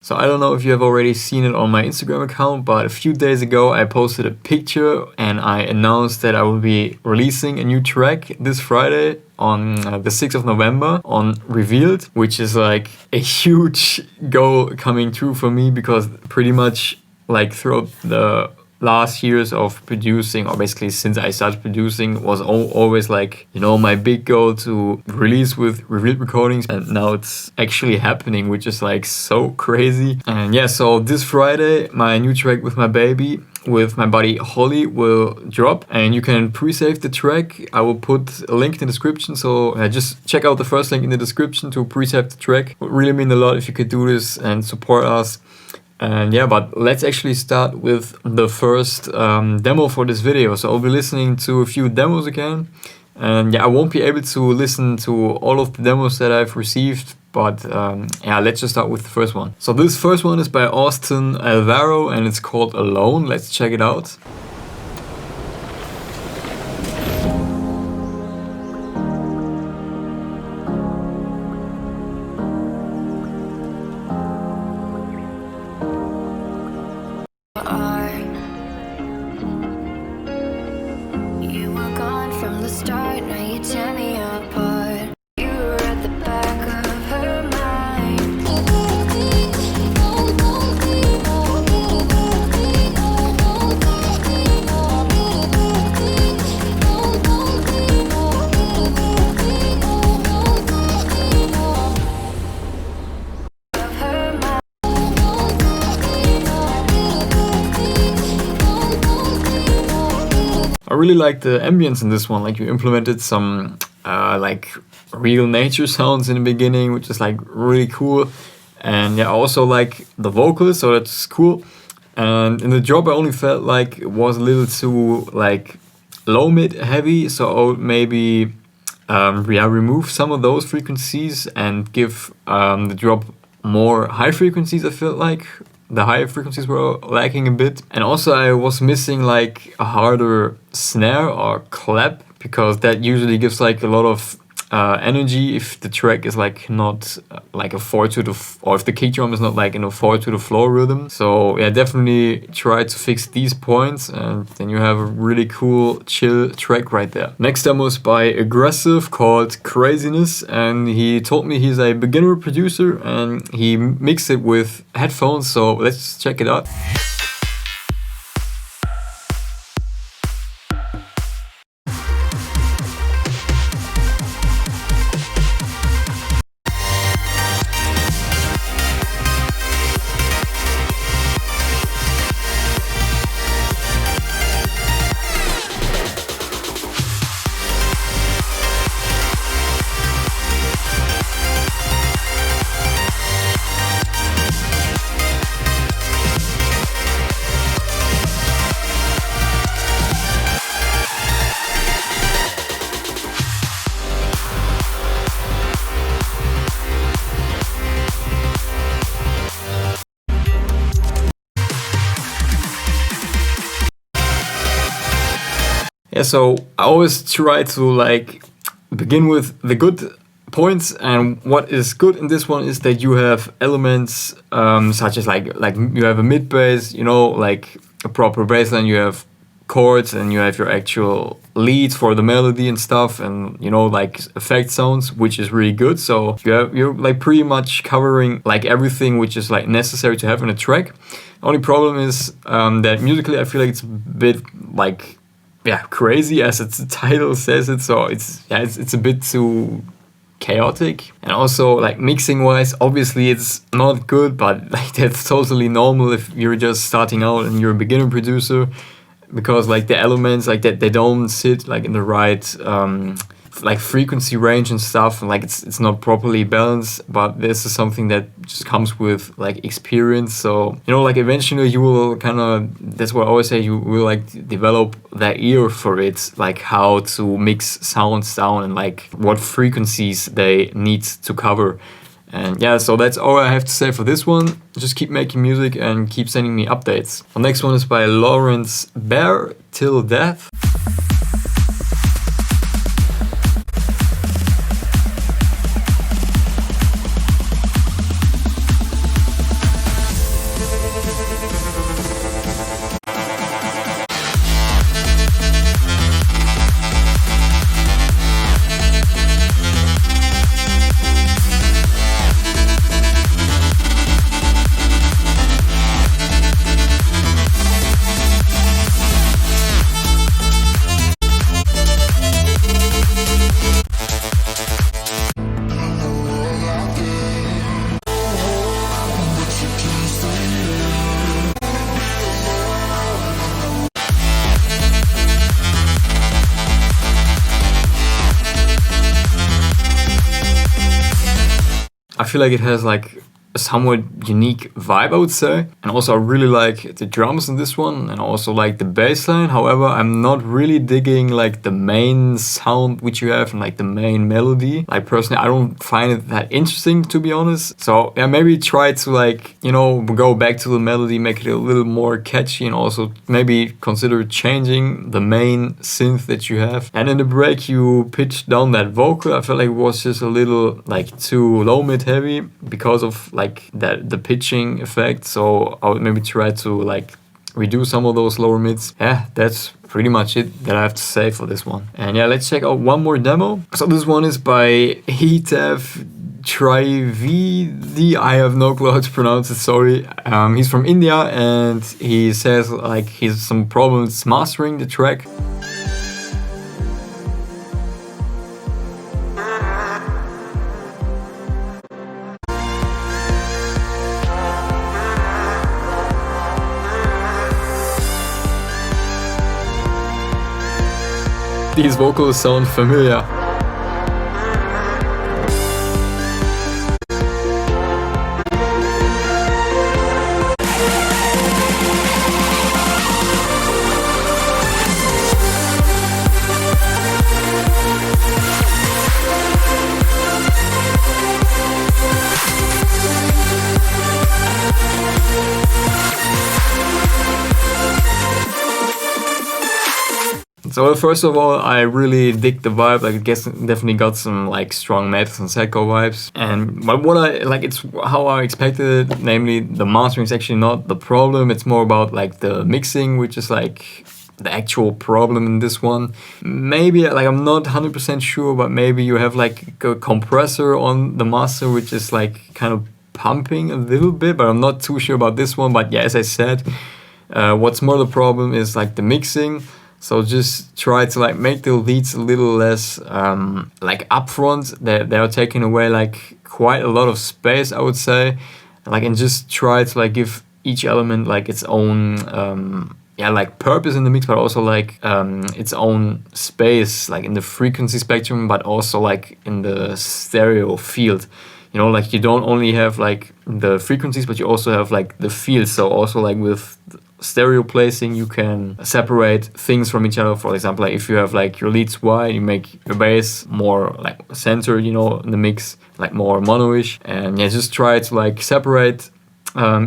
So I don't know if you have already seen it on my Instagram account, but a few days ago I posted a picture and I announced that I will be releasing a new track this Friday on the 6th of November on Revealed, which is like a huge goal coming true for me, because pretty much like throughout the last years of producing, or basically since I started producing, was always like, you know, my big goal to release with Revealed Recordings, and now it's actually happening, which is like so crazy. And yeah, so this Friday my new track with my baby, with my buddy Holly, will drop, and you can pre-save the track. I will put a link in the description, so just check out the first link in the description to pre-save the track. It would really mean a lot if you could do this and support us. And yeah, but let's actually start with the first demo for this video. So I'll be listening to a few demos again. And yeah, I won't be able to listen to all of the demos that I've received, but yeah, let's just start with the first one. So this first one is by Austin Alvaro and it's called Alone. Let's check it out. You were gone from the start, now you tear me apart. You were at the back of her mind. I really like the ambience in this one. Like, you implemented some like real nature sounds in the beginning, which is like really cool. And yeah, I also like the vocals, so that's cool. And in the drop I only felt like it was a little too like low mid heavy, so I would maybe yeah, remove some of those frequencies and give the drop more high frequencies. I felt like the higher frequencies were lacking a bit. And also I was missing like a harder snare or clap, because that usually gives like a lot of energy if the track is like not like a 4 to the or if the kick drum is not like in a 4 to the floor rhythm. So yeah, definitely try to fix these points, and then you have a really cool chill track right there. Next demo is by Aggressive called Craziness, and he told me he's a beginner producer and he mixed it with headphones, so let's check it out. Yeah, so I always try to like begin with the good points, and what is good in this one is that you have elements such as like you have a mid bass, you know, like a proper bass line, you have chords, and you have your actual leads for the melody and stuff, and you know, like effect sounds, which is really good. So you're like pretty much covering like everything which is like necessary to have in a track. Only problem is that musically I feel like it's a bit like, yeah, crazy, as its title says it. So it's a bit too chaotic. And also like mixing wise, obviously it's not good, but like that's totally normal if you're just starting out and you're a beginner producer, because like the elements like that, they don't sit like in the right like frequency range and stuff, and like it's not properly balanced. But this is something that just comes with like experience. So you know, like eventually you will kind of, that's what I always say, you will like develop that ear for it, like how to mix sounds down and like what frequencies they need to cover. And yeah, so that's all I have to say for this one. Just keep making music and keep sending me updates. The next one is by Lawrence Bear, Till Death. I feel like it has like a somewhat unique vibe, I would say. And also I really like the drums in this one, and also like the bass line. However, I'm not really digging like the main sound which you have and like the main melody. Like personally, I don't find it that interesting, to be honest. So yeah, maybe try to like, you know, go back to the melody, make it a little more catchy, and also maybe consider changing the main synth that you have. And in the break you pitched down that vocal. I felt like it was just a little like too low mid heavy because of like that the pitching effect. So I would maybe try to like reduce some of those lower mids. Yeah, that's pretty much it that I have to say for this one. And yeah, let's check out one more demo. So this one is by Hitev Trivedi. I have no clue how to pronounce it, sorry. He's from India, and he says like he has some problems mastering the track. These vocals sound familiar. So first of all, I really dig the vibe. Like, I guess definitely got some like strong Mathis and Seko vibes. And but what I like, it's how I expected it. Namely, the mastering is actually not the problem. It's more about like the mixing, which is like the actual problem in this one. Maybe like I'm not 100% sure, but maybe you have like a compressor on the master, which is like kind of pumping a little bit. But I'm not too sure about this one. But yeah, as I said, what's more the problem is like the mixing. So just try to like make the leads a little less like upfront. They are taking away like quite a lot of space, I would say. Like, and just try to like give each element like its own like purpose in the mix, but also like its own space, like in the frequency spectrum, but also like in the stereo field. You know, like you don't only have like the frequencies, but you also have like the fields. So also like with stereo placing, you can separate things from each other. For example, like if you have like your leads wide, you make your bass more like centered, you know, in the mix, like more mono-ish. And yeah, just try to like separate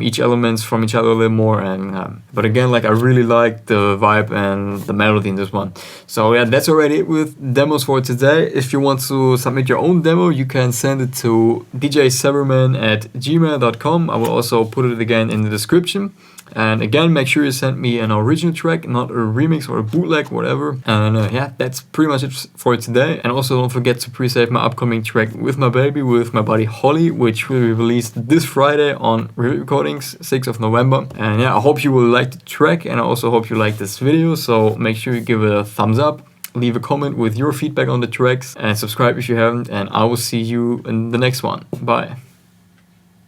each elements from each other a little more. And but again, like I really like the vibe and the melody in this one. So yeah, that's already it with demos for today. If you want to submit your own demo, you can send it to djseverman@gmail.com. I will also put it again in the description. And again, make sure you send me an original track, not a remix or a bootleg, whatever. And yeah, that's pretty much it for today. And also don't forget to pre-save my upcoming track With My Baby with my buddy Holly, which will be released this Friday on Real Recordings, 6th of November. And yeah, I hope you will like the track, and I also hope you like this video. So make sure you give it a thumbs up, leave a comment with your feedback on the tracks, and subscribe if you haven't. And I will see you in the next one. Bye.